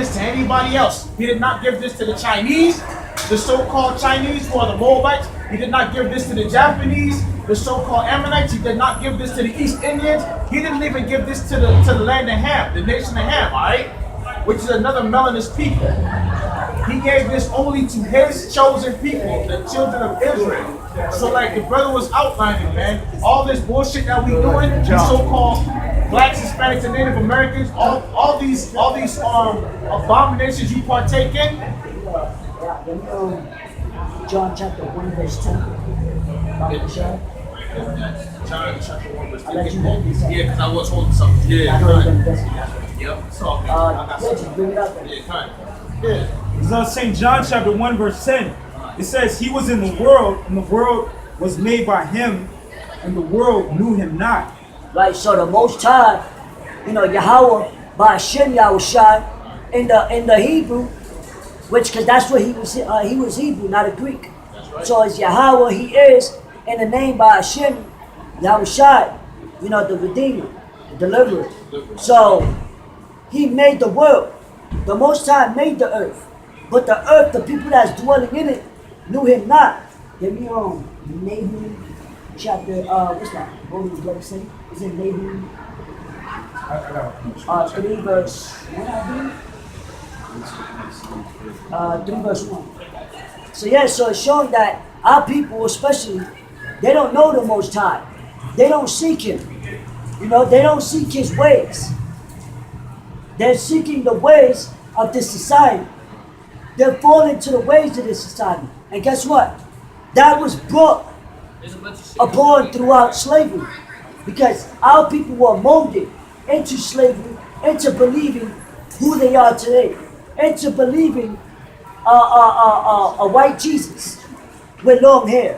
this to anybody else. He did not give this to the Chinese, the so-called Chinese who are the Moabites. He did not give this to the Japanese, the so-called Ammonites. He did not give this to the East Indians. He didn't even give this to the land of Ham, the nation of Ham, all right? Which is another melanist people. He gave this only to his chosen people, the children of Israel. So like the brother was outlining, man, all this bullshit that we doing, the so-called blacks, Hispanics, and Native Americans, all these abominations you partake in. John chapter 1 verse 10. John chapter 1 verse 10. I'll let you hold this. Yeah, because I was holding something. Yeah, I know you're gonna visit that. Yep, it's all good. Yeah, just bring it up there. Yeah, kind of. Yeah. It's on St. John chapter 1 verse 10. It says, he was in the world, and the world was made by him, and the world knew him not. Right, so the Most High, Yahawah, by Sham Yahawashi, in the Hebrew, which, because that's what he was Hebrew, not a Greek. Right. So it's Yahawah, he is, in the name by Hashem, Yahawashi, the Redeemer, the Deliverer. So, he made the world. The Most High made the earth. But the earth, the people that's dwelling in it, knew him not. Give me Nahum chapter, what's that? What was the say? Is it Nahum? 3 verse 1, I believe. 3 verse 1. So yeah, so it's showing that our people especially, they don't know the Most High. They don't seek him. They don't seek his ways. They're seeking the ways of this society. They're falling to the ways of this society. And guess what? That was brought upon throughout slavery. Because our people were molded into slavery, into believing who they are today, into believing a white Jesus with long hair.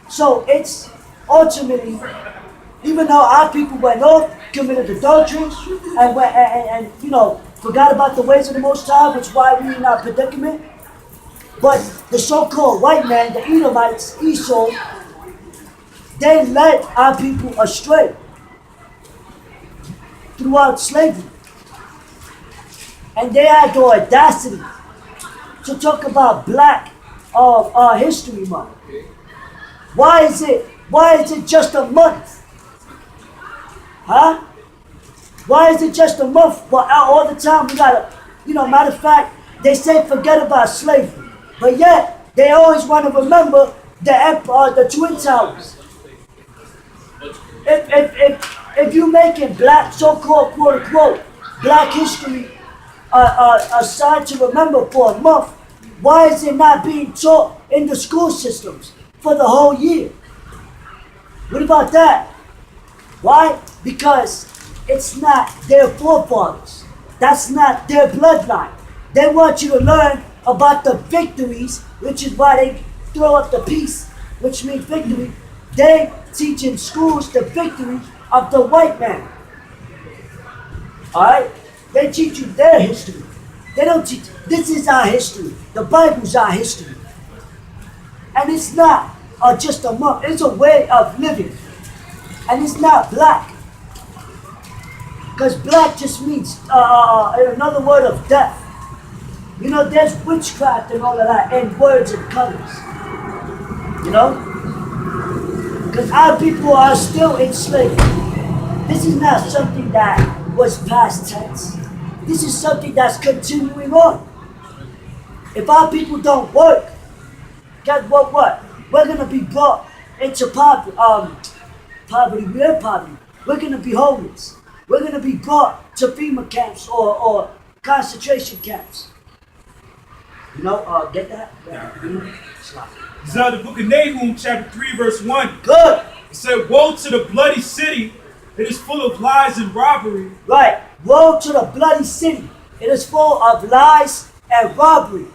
So it's ultimately, even though our people went off, committed adultery, and forgot about the ways of the Most High, which is why we're in our predicament. But the so-called white man, the Edomites, Esau, they led our people astray throughout slavery. And they had the audacity to talk about Black History Month. Why is it just a month? Huh? Why is it just a month? Well, all the time we gotta, matter of fact, they say forget about slavery. But yet, they always want to remember the Twin Towers. If you making Black, so-called quote-unquote, Black history a sign to remember for a month, why is it not being taught in the school systems for the whole year? What about that? Why? Because it's not their forefathers. That's not their bloodline. They want you to learn about the victories, which is why they throw up the peace, which means victory. They teach in schools the victory of the white man. Alright? They teach you their history. They don't teach, this is our history. The Bible's our history. And it's not just a month, it's a way of living. And it's not black. Because black just means another word of death. There's witchcraft and all of that, and words and colors. Because our people are still enslaved. This is not something that was past tense. This is something that's continuing on. If our people don't work, guess what? We're going to be brought into poverty. We're poverty. We're going to be homeless. We're going to be brought to FEMA camps or concentration camps. Get that? It's out of the book of Nahum, chapter 3, verse 1. Good. It said, woe to the bloody city. It is full of lies and robbery. Right. Woe to the bloody city. It is full of lies and robbery.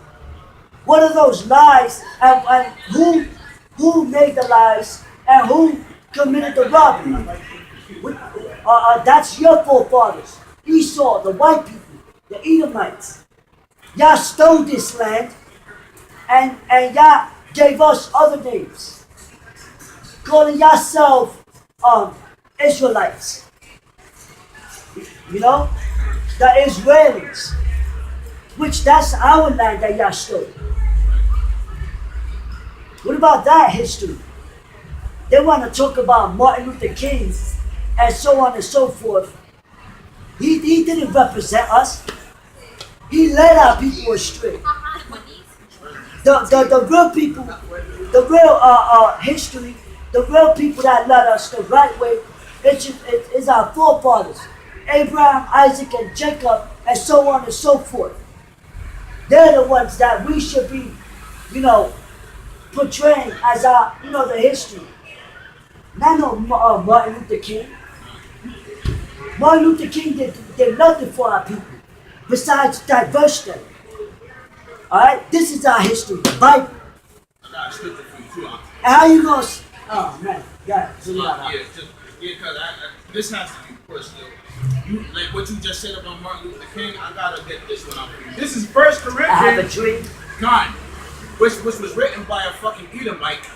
What are those lies? And who made the lies? And who committed the robbery? That's your forefathers. Esau, the white people, the Edomites. Y'all stole this land, and y'all gave us other names, calling yourself Israelites. The Israelis. which that's our land that y'all stole. What about that history? They want to talk about Martin Luther King and so on and so forth. He didn't represent us. He led our people astray. The real people, the real history, the real people that led us the right way, it's our forefathers. Abraham, Isaac, and Jacob, and so on and so forth. They're the ones that we should be, portraying as our, the history. Not no Martin Luther King. Martin Luther King did nothing for our people besides diverse them. Alright? This is our history, the Bible. I got a scripture for you too. And how you gonna oh man, yeah, Because this has to be pushed. You like what you just said about Martin Luther King. I gotta get this one out for you. This is First Corinthians. I have a dream. God, which was written by a fucking Edomite.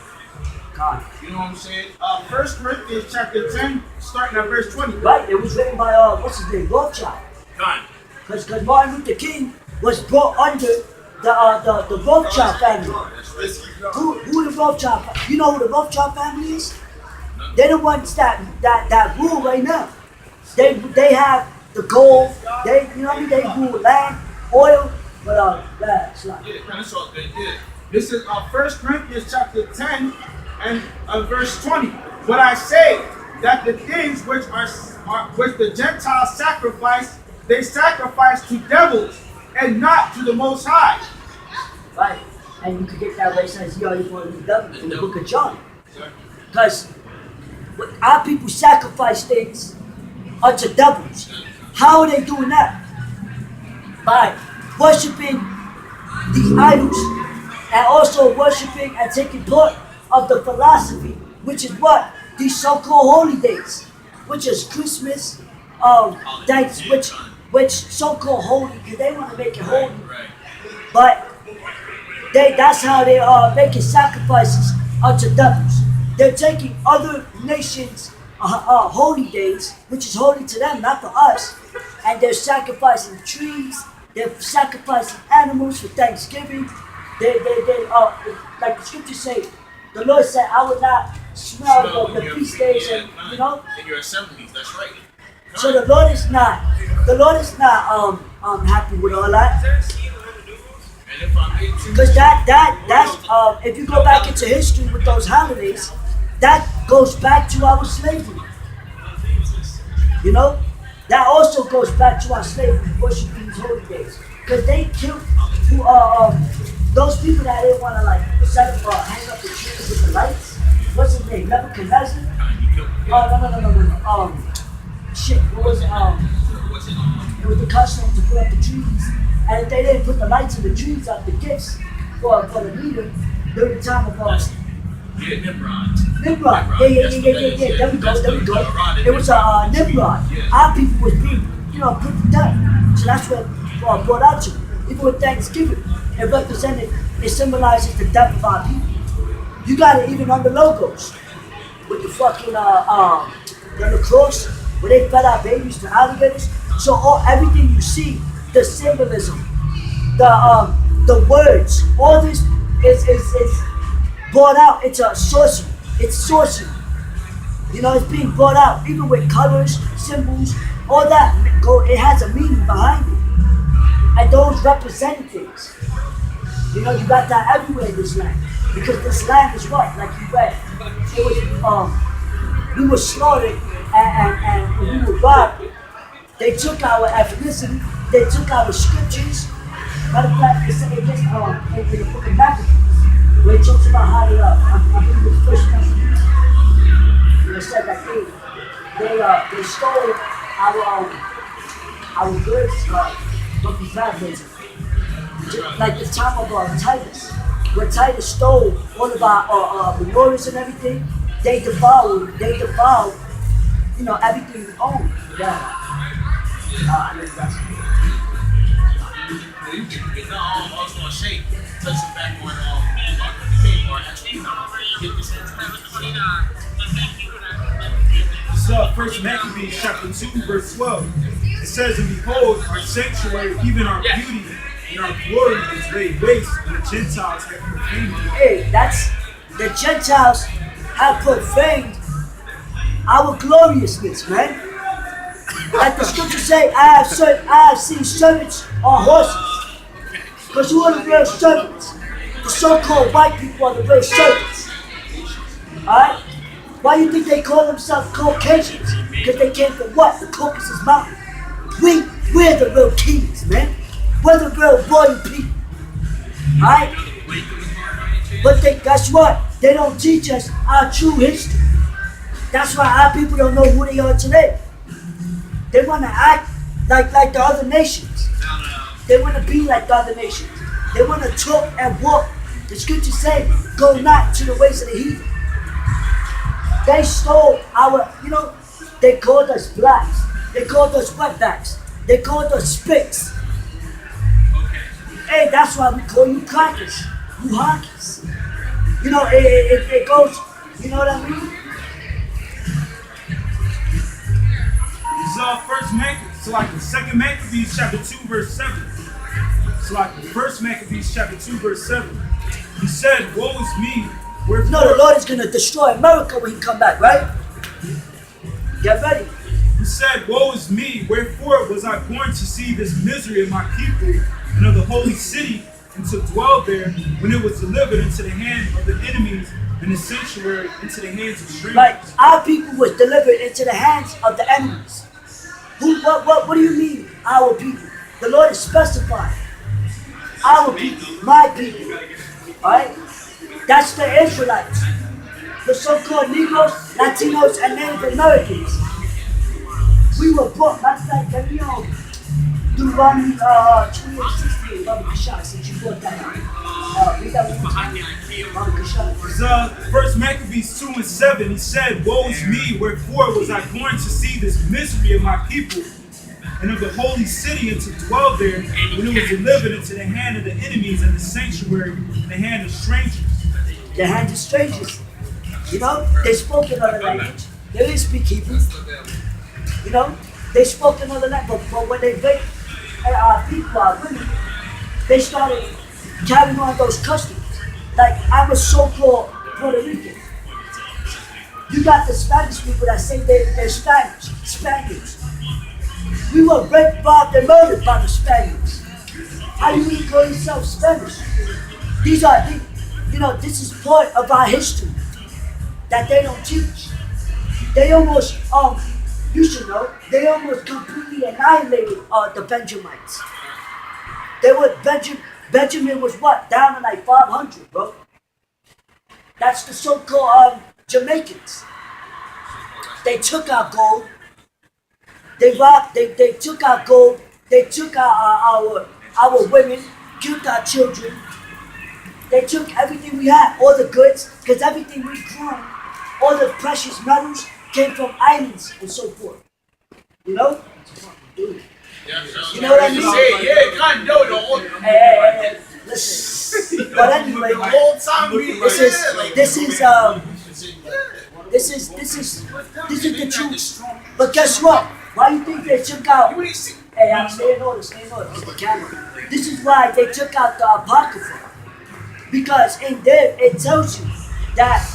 God. You know what I'm saying? First Corinthians chapter 10, starting at verse 20. Right, it was written by what's his name, Rothschild. God. Because Martin Luther King was brought under the Rothschild family. Who the Rothschild? You know who the Rothschild family is? They're the ones that rule right now. They have the gold. They They rule land, oil, but it's like. Yeah, that's all good. Yeah. This is First Corinthians chapter 10 and verse 20. But I say that the things which the Gentiles sacrifice, they sacrifice to devils and not to the Most High. Right. And you could get that way since you want to be devil in the book of John. Because our people sacrifice things unto devils. How are they doing that? By worshiping these idols and also worshiping and taking part of the philosophy, which is what? These so-called holy days, which is Christmas, days, which so-called holy, because they want to make it holy. But that's how they are making sacrifices unto devils. They're taking other nations' holy days, which is holy to them, not for us, and they're sacrificing trees, they're sacrificing animals for Thanksgiving. They like the scriptures say, the Lord said, I will not smell the feast days and in your assemblies, that's right. So the Lord is not happy with all that. Because that's if you go back into history with those holidays, that goes back to our slavery. That also goes back to our slavery, worshiping these holy days. Because they killed those people that didn't want to hang up the trees with the lights. What's his name? Nebuchadnezzar? No. Shit, what was it? It was the custom to put up the trees. And if they didn't put the lights in the trees up, the gifts for the leader during the time of Nimrod. Yeah. There we go. It was Nimrod. Yeah. Our people was being, put to death. So that's what brought out to. Even with Thanksgiving, it symbolizes the death of our people. You got it even on the logos. With the fucking, the cross, where they fed our babies to alligators. So everything you see, the symbolism, the words, all this is brought out. It's a sorcery. It's sorcery. It's being brought out, even with colors, symbols, all that. It has a meaning behind it. And those represent things. You got that everywhere in this land. Because this land is what? Like you read. It was, we were slaughtered and we were robbed. They took our ethnicity, they took our scriptures. Matter of fact, it gets in the book of Matthew, where it talks about how I believe it's First Corinthians. It said that they stole our goods from the Babylonians. Like the time of Titus, where Titus stole all of our menorahs and everything. They devoured, everything we owned. Yeah. I was going to say, touching back on the King or actually get this This is First Maccabees chapter 2, verse 12. It says, and behold, our sanctuary, even our beauty, and our glory is laid waste, and the Gentiles have profaned it. Hey, that's the Gentiles have profaned our gloriousness, man. Like the scriptures say, I have seen servants on horses. Because who are the real servants? The so-called white people are the real servants. Alright? Why do you think they call themselves Caucasians? Because they came from what? The Caucasus Mountain. We're the real kings, man. We're the real royal people. Alright? But guess what? They don't teach us our true history. That's why our people don't know who they are today. They want to act like the other nations. They want to be like the other nations. They want to talk and walk. The scriptures say, go not to the ways of the heathen. They stole our, they called us blacks. They called us wetbacks. They called us spicks. Hey, that's why we call you crackers. You honkies. It goes, you know what I mean? First Maccabees, so like the second Maccabees chapter 2 verse 7. So like the first Maccabees chapter 2 verse 7. He said, woe is me. The Lord is going to destroy America when he come back, right? Get ready. He said, woe is me, wherefore was I born to see this misery of my people and of the holy city, and to dwell there when it was delivered into the hand of the enemies and the sanctuary into the hands of strangers. Right, our people was delivered into the hands of the enemies. What do you mean, our people? The Lord is specifying. Our people, my people. Alright? That's the Israelites. The so-called Negroes, Latinos, and Native Americans. We were brought, that's like the Deuteronomy 28:16. Baba Kashak, since you brought that out. Read that one more time. Baba Kashak. First Maccabees 2 and 7, he said, woe is me, wherefore was I born to see this misery of my people and of the holy city, and to dwell there when it was delivered into the hand of the enemies and the sanctuary in the hand of strangers. The hand of strangers. They spoke another language. They didn't speak Hebrew. They spoke another language. But when they raped our people, our women, they started carrying on those customs. Like, I'm a so-called Puerto Rican. You got the Spanish people that say they're Spaniards. We were raped, robbed, and murdered by the Spaniards. How do you call yourself Spanish? This is part of our history that they don't teach. They almost, you should know, they almost completely annihilated the Benjamites. Benjamin was what? Down to like 500, bro. That's the so-called Jamaicans. They took our gold. They robbed, they took our gold. They took our women, killed our children. They took everything we had, all the goods, because everything we grew, all the precious metals came from islands and so forth. You know? Dude. You know what I mean? Yeah, kind of know the whole. Hey, listen. But anyway, The whole time we. this is the truth. But guess what? Why do you think they took out? Hey, I'm staying order, it's the camera. This is why they took out the Apocrypha. Because in there it tells you that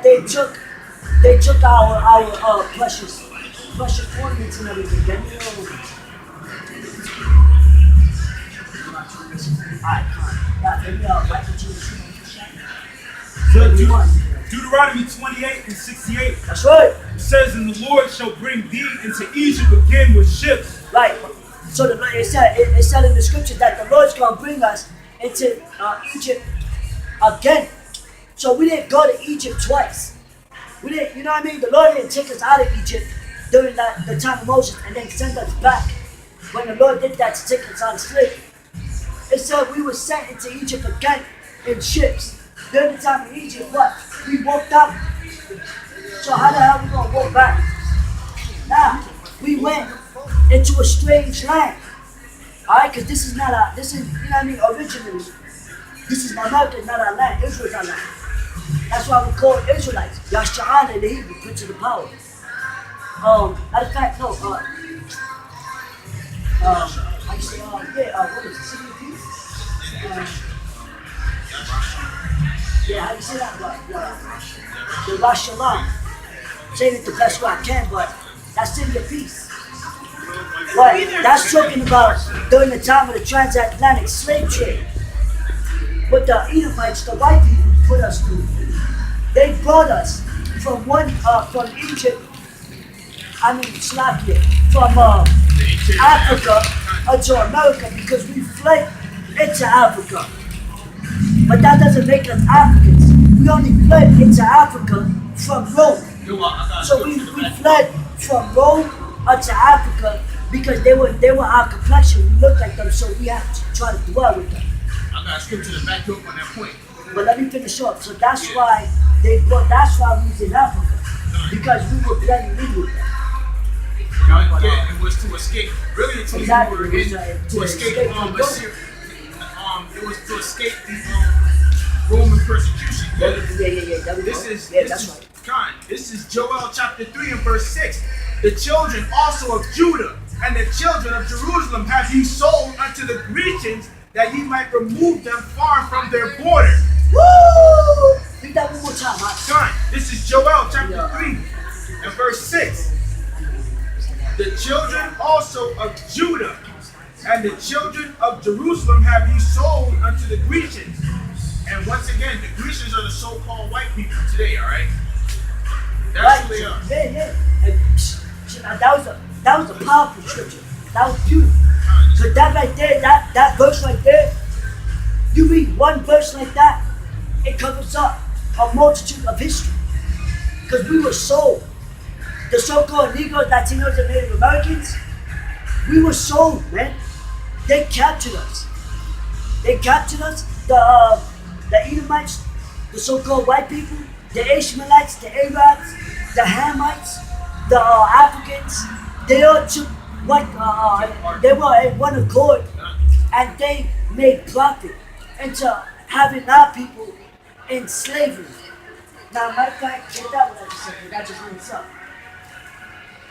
they took our precious ornaments and everything. Then Deuteronomy 28 and 68. That's right. It says, and the Lord shall bring thee into Egypt again with ships. Right. So it said in the scriptures that the Lord's going to bring us into Egypt again. So we didn't go to Egypt twice. We didn't, you know what I mean? The Lord didn't take us out of Egypt during the time of Moses and then send us back. When the Lord did that to take us out of slavery. It said we were sent into Egypt again in ships. During the time of Egypt, what? We walked out. So how the hell we gonna walk back? Now, we went into a strange land. Alright, because this is, you know what I mean, originally, this is America, not our land. Israel's our land. That's why we call it Israelites. Yahawah in the Hebrew, Prince of the Power. Matter of fact, no. I used to, what is it, City of Peace? Yeah, how do you say that? The Rosh Shalom. Saying it the best way I can, but that's City of Peace. But that's talking about during the time of the transatlantic slave trade. What the Edomites, the white people, put us through. They brought us from Egypt, Slovakia, from Africa to America because we fled into Africa. But that doesn't make us Africans. We only fled into Africa from Rome. So we fled from Rome to Africa because they were our complexion. We looked like them, so we had to try to dwell with them. I got scripture to back you up on that point. But let me finish up. So that's why we was in Africa. Because we were blending in with them. Yeah, it was to escape. Really, until Exactly. we were in to escape Assyria. It was to escape the Roman persecution. Yeah. This is Joel chapter 3 and verse 6. The children also of Judah and the children of Jerusalem have ye sold unto the Grecians, that ye might remove them far from their border. Woo! Read that one more time, huh? This is Joel chapter 3 and verse 6. The children also of Judah and the children of Jerusalem have ye sold unto the Grecians. And once again, the Grecians are the so-called white people today, all right? That's who they are. Yeah. That was a powerful scripture. That was beautiful. So that right there, that verse right there, you read one verse like that, it covers up a multitude of history. Because we were sold. The so-called Negroes, Latinos, and Native Americans, we were sold, man. They captured us. The Edomites, the so-called white people, the Ishmaelites, the Arabs, the Hamites, the Africans, they all took they were in one accord, and they made profit into having our people in slavery. Now, matter of fact, get that one I just said, that just links up.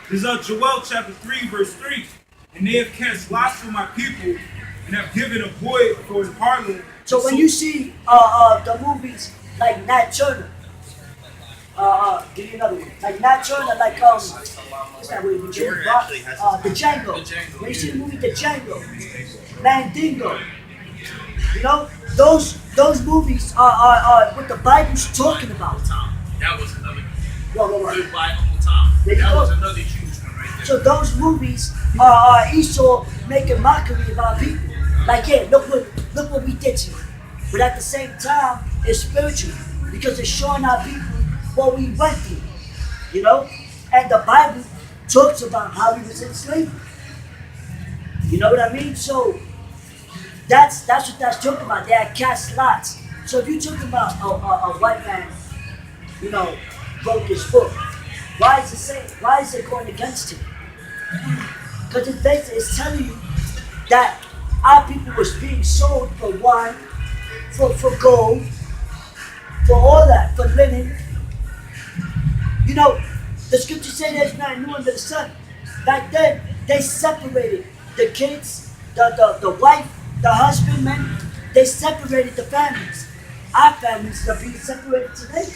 This is Joel chapter 3, verse 3. And they have cast lots for my people, and have given a boy for his harlot. So when you see the movies like Nat Turner, give me another one. Like Nat Turner, like what's that movie? The Django. When you see the movie The Django, Mandingo, you know, those movies are what the Bible's talking about. That was another Whoa. good by Uncle Tom. There you That go. was another huge one right there. So those movies are Esau making mockery of our people. Like, yeah, look what we did to you. But at the same time, it's spiritual because it's showing our people what we went through, you know? And the Bible talks about how we was in slavery. You know what I mean? So that's what that's talking about. They had cast lots. So if you're talking about a white man, you know, broke his foot, why is it going against him? Because it's telling you that our people was being sold for wine, for gold, for all that, for linen. You know, the scripture says there's nothing new under the sun. Back then, they separated the kids, the wife, the husbandman. They separated the families. Our families are being separated today.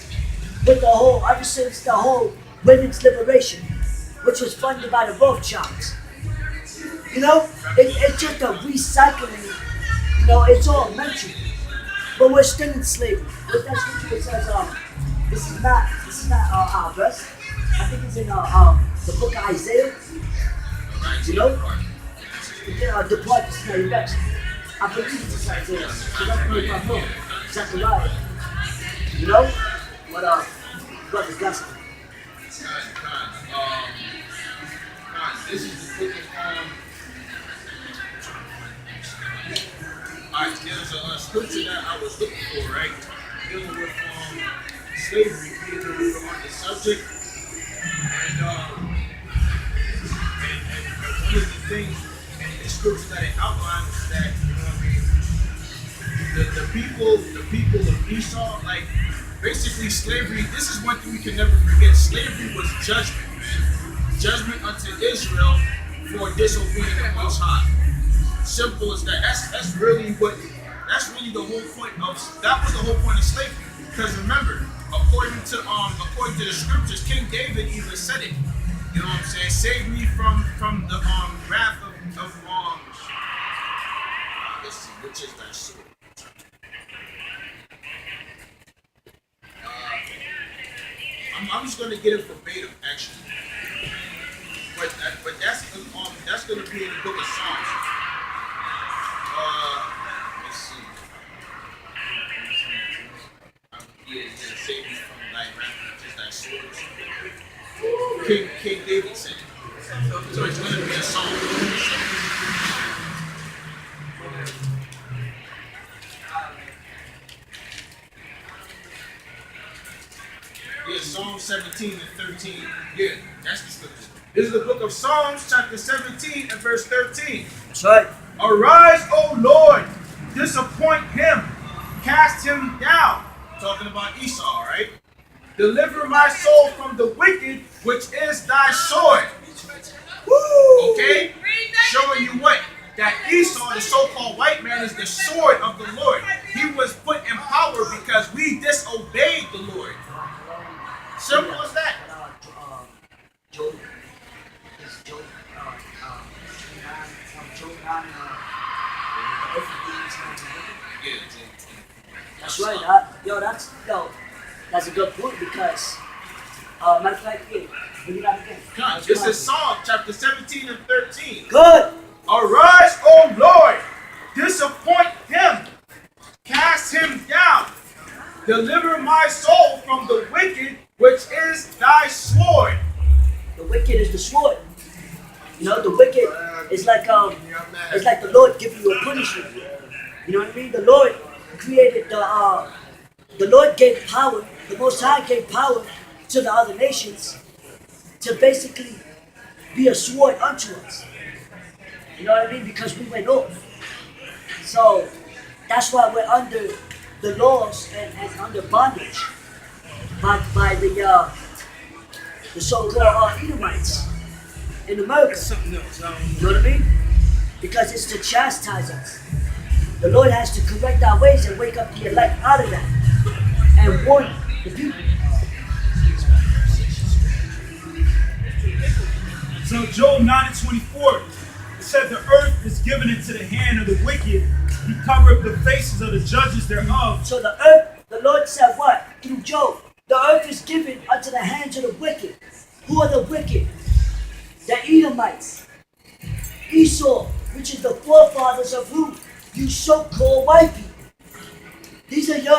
With ever since the whole women's liberation, which was funded by the Rothschilds. You know, it's just a recycling. You know, it's all mental. But we're still in slavery. With that scripture that says, this is not our verse. I think it's in the book of Isaiah. You know, depart this very rest. I believe it's Isaiah. So that's me if I'm wrong. Zechariah. You know, brother Gus. This is the book of alright, there's a scripture that I was looking for, right? Dealing with slavery, being that we were on the subject. And one of the things in the scripture that it outlines is that, you know what I mean, the people of Esau, like basically slavery, this is one thing we can never forget. Slavery was judgment, man. Judgment unto Israel for disobeying the Most High. Simple as that. That's really the whole point of that was the whole point of slavery. Because remember, according to the scriptures, King David even said it. You know what I'm saying? Save me from the wrath of let's see, which is that sword? I'm just gonna get it verbatim actually. But that's gonna be in the book of Psalms. Let's see. Yeah, save me from thy wrath, which is thy sword. King David said it. So it's gonna be a song. Yeah, Psalm 17 and 13. Yeah, that's the scripture. This is the book of Psalms, chapter 17 and verse 13. That's right. Arise, O Lord, disappoint him, cast him down. Talking about Esau, right? Deliver my soul from the wicked, which is thy sword. Woo! Okay? Showing you what? That Esau, the so-called white man, is the sword of the Lord. He was put in power because we disobeyed the Lord. Simple as that. Job, that's right. That's a good point because, matter of fact, bring it up again. This is Psalm chapter 17 and 13. Good. Arise, O Lord, disappoint him, cast him down, deliver my soul from the wicked, which is thy sword. The wicked is the sword. You know, the wicked is like the Lord giving you a punishment. You know what I mean? The Lord created the Lord gave power, the Most High gave power to the other nations to basically be a sword unto us. You know what I mean? Because we went off. So that's why we're under the laws and under bondage by the so-called Edomites in America. You know what I mean? Because it's to chastise us. The Lord has to correct our ways and wake up the elect out of that and warn the people. So Job 9 and 24, it said the earth is given into the hand of the wicked. He covered the faces of the judges thereof. So the earth, the Lord said what? Through Job. The earth is given unto the hands of the wicked. Who are the wicked? The Edomites. Esau, which is the forefathers of who? You so-called white people. These are you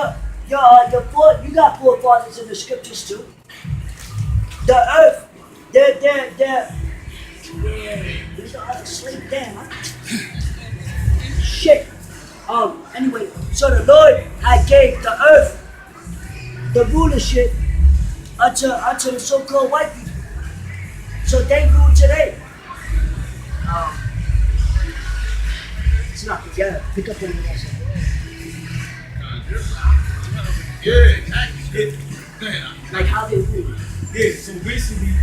got forefathers in the scriptures too. The earth, these are other slave down. Shit. Anyway, so the Lord had gave the earth the rulership unto the so-called white people. So they rule today. It's not together. Pick up on the like how they rule. Yeah, so basically,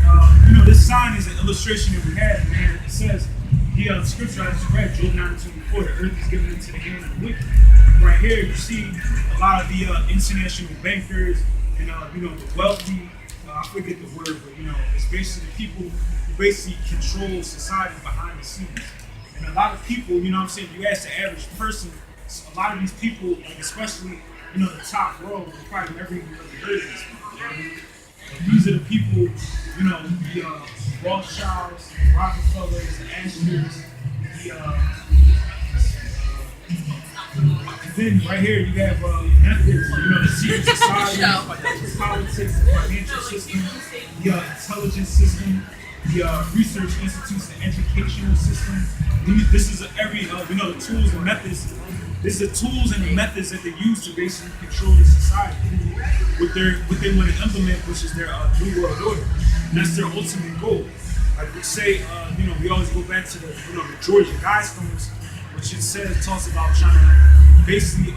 this sign is an illustration that we had, man. It says, the scripture I just read, Job 9 and 24, the earth is given into the hand of the wicked. Right here, you see a lot of the international bankers and, the wealthy, I forget the word, but, it's basically people who basically control society behind the scenes. And a lot of people, you ask the average person, a lot of these people, like especially, the top row, they probably never even really heard of these people. You know what I mean? These are the people, the Rothschilds, the Rockefellers, the Ashers, then right here you have methods, the secret society, the politics, the financial system, the intelligence system, the research institutes, the educational system. This is the tools and methods. This is the tools and the methods that they use to basically control the society. What they want to implement, which is their New World Order. And that's their ultimate goal. Like we say, we always go back to the Georgia Guidestones, which it talks about trying to basically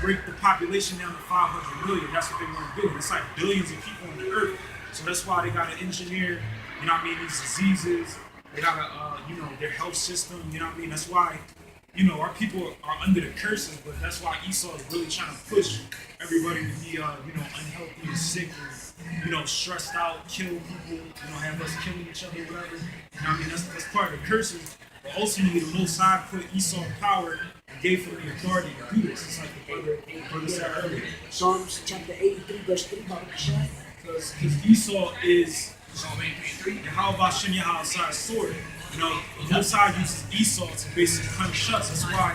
break the population down to 500 million. That's what they want to do. It's like billions of people on the earth. So that's why they got to engineer, these diseases, They got a, their health system. You know what I mean? That's why, our people are under the curses. But that's why Esau is really trying to push everybody to be, unhealthy and sick and, stressed out, kill people. Have us killing each other, whatever. You know what I mean? That's part of the curses. But ultimately, the Most High put Esau in power and gave him the authority to do this. It's like the brother said earlier. Psalms chapter 83, verse 3, because Esau is Yahawah and Yahawa's sword. The Most High uses Esau to basically punish us. That's why,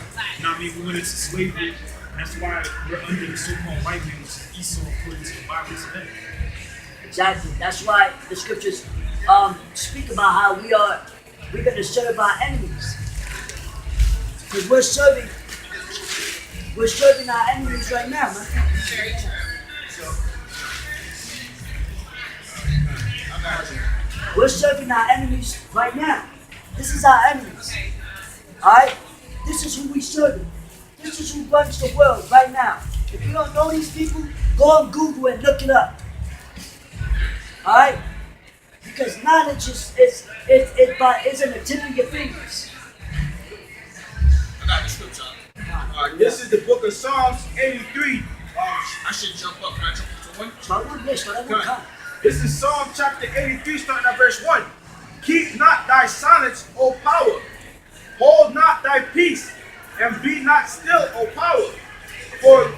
we went into slavery. And that's why we're under the so-called white man, which is Esau according to the Bible today. Exactly. That's why the scriptures speak about how we're going to serve our enemies. Because we're serving our enemies right now, man. Very true. We're serving our enemies right now. This is our enemies. Alright? This is who we serve. This is who runs the world right now. If you don't know these people, go on Google and look it up. Alright? Because knowledge is in the tip of your fingers. I got the scripture. This is the book of Psalms 83. I should jump up. Can I jump up to one? This is Psalm chapter 83, starting at verse 1. Keep not thy silence, O power. Hold not thy peace, and be not still, O power. For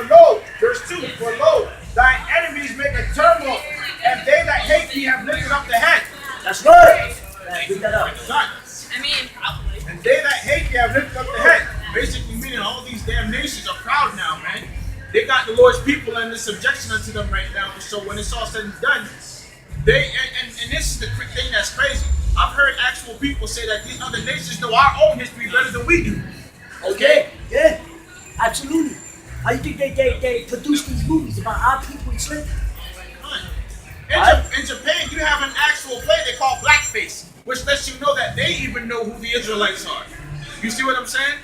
lo, verse 2, for lo, thine enemies make a turmoil, and they that hate thee have lifted up the head. That's right. Read that up. I mean, probably. And they that hate thee have lifted up the head. Basically meaning all these damn nations are proud now, man. They got the Lord's people under subjection unto them right now. So when it's all said and done, and this is the thing that's crazy. I've heard actual people say that these other nations know our own history better than we do. Okay? Yeah, absolutely. How you think they produce these movies about our people in slavery? In Japan, you have an actual play they call Blackface, which lets you know that they even know who the Israelites are. You see what I'm saying?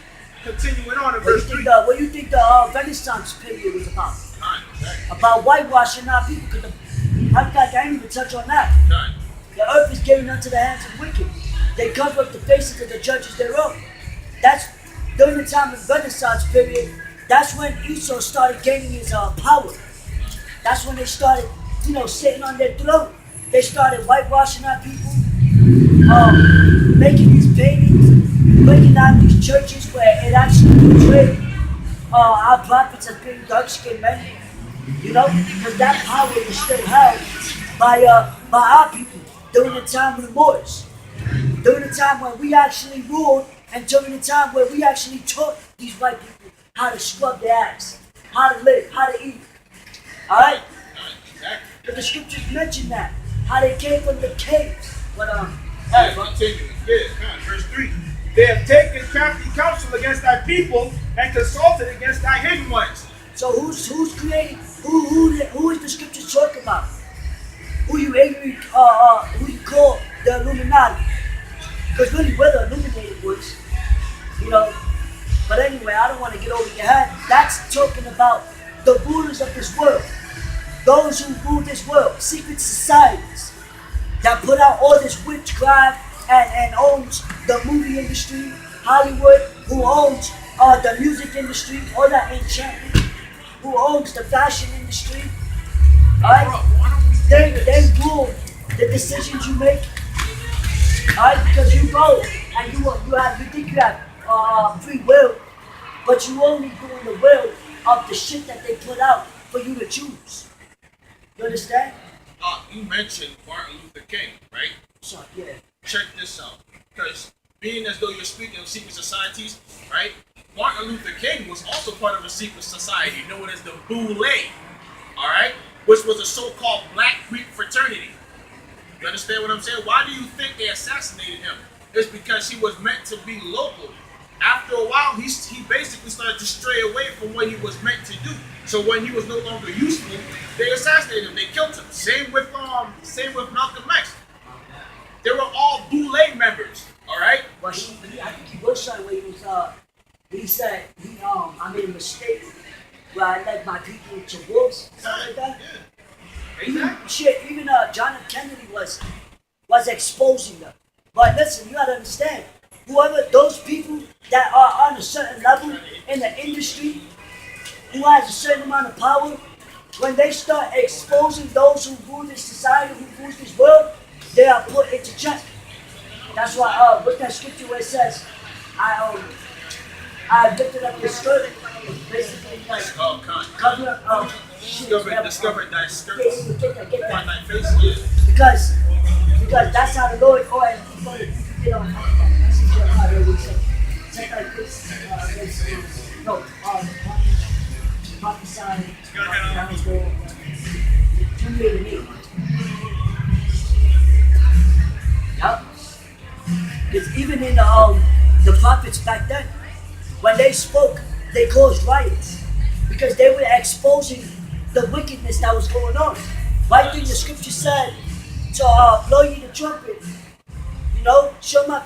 Continuing on in verse 3. What do you think the Renaissance period was about? About whitewashing our people. Because I can't even touch on that. The earth is given unto the hands of wicked. They cover up the faces of the judges thereof. That's during the time of the Renaissance period. That's when Esau started gaining his power. That's when they started, sitting on their throne. They started whitewashing our people, making these paintings, breaking down these churches where it actually portrayed our prophets as being dark-skinned men. Because that power was still held by our people during the time of the Moors, during the time when we actually ruled, and during the time where we actually taught these white people how to scrub their ass, how to live, how to eat. Alright? But the scriptures mention that, how they came from the caves. But Continuing. Yeah, verse 3. They have taken crafty counsel against thy people and consulted against thy hidden ones. So who's creating? Who is the scriptures talking about? Who you call the Illuminati? Because really we're the illuminated ones, But anyway, I don't want to get over your head. That's talking about the rulers of this world. Those who rule this world, secret societies that put out all this witchcraft and owns the movie industry, Hollywood, who owns the music industry, all that enchantment, who owns the fashion industry. Alright? They rule the decisions you make. Alright? Because you go and you think you have free will, but you only doing the will of the shit that they put out for you to choose. You understand? You mentioned Martin Luther King, right? So, yeah. Check this out. Because being as though you're speaking of secret societies, right? Martin Luther King was also part of a secret society known as the Boule, alright? Which was a so-called Black Greek fraternity. You understand what I'm saying? Why do you think they assassinated him? It's because he was meant to be local. After a while, he basically started to stray away from what he was meant to do. So when he was no longer useful, they assassinated him. They killed him. Same with Malcolm X. They were all Boule members. All right. Well, I think he was somewhere. He said I made a mistake where I led my people to wolves, something like that. Yeah. Exactly. Even John F. Kennedy was exposing them. But listen, you gotta understand, whoever those people that are on a certain level in the industry, who has a certain amount of power, when they start exposing those who rule this society, who rule this world, they are put into check. That's why, with that scripture where it says, I lifted up your skirt, basically like Oh, con. cover up shit. Discovered thy skirt. Get that. Find thy face. Yeah. Because that's how the Lord, and before you get on that's in Jeremiah where he said, set thy face prophesy, Yep. Because even in the prophets back then, when they spoke, they caused riots because they were exposing the wickedness that was going on. Right thing the scripture said to blow you the trumpet, show my people.